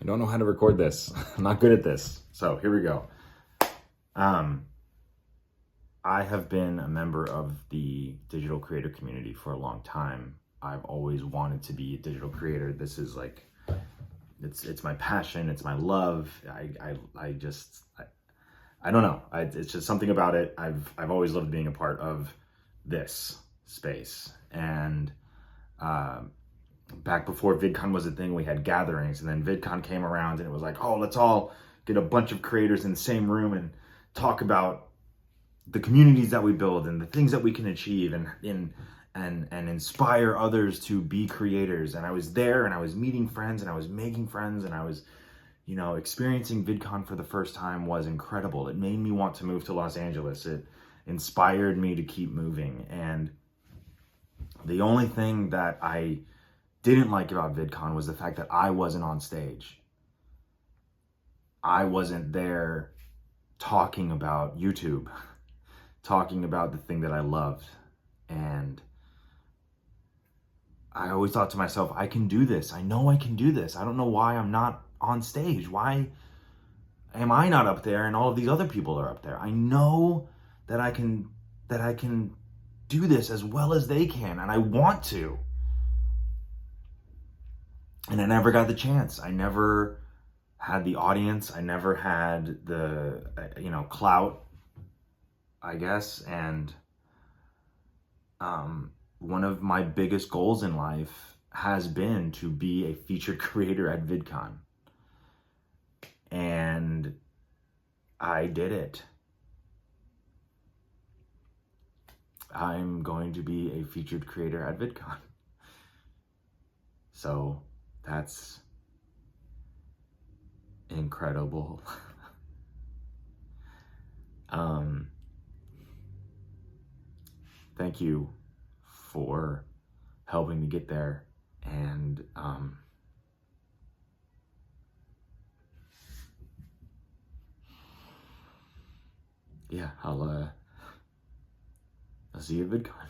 I don't know how to record this. I'm not good at this. So here we go. I have been a member of the digital creator community for a long time. I've always wanted to be a digital creator. This is like, it's my passion. It's my love. I don't know. It's just something about it. I've always loved being a part of this space. And back before Vidcon was a thing, we had gatherings, and then Vidcon came around and it was like, oh, let's all get a bunch of creators in the same room and talk about the communities that we build and the things that we can achieve and inspire others to be creators. And I was there and I was meeting friends and I was making friends and I was, experiencing Vidcon for the first time was incredible. It made me want to move to Los Angeles. It inspired me to keep moving. And the only thing that I didn't like about Vidcon was the fact that I wasn't on stage. I wasn't there talking about YouTube, talking about the thing that I loved. And I always thought to myself, I can do this. I know I can do this. I don't know why I'm not on stage. Why am I not up there and all of these other people are up there? I know that I can do this as well as they can, and I want to. And I never got the chance. I never had the audience. I never had the, clout, I guess. And one of my biggest goals in life has been to be a featured creator at Vidcon. And I did it. I'm going to be a featured creator at Vidcon. So that's incredible. Thank you for helping me get there. And yeah, I'll see you at VidCon.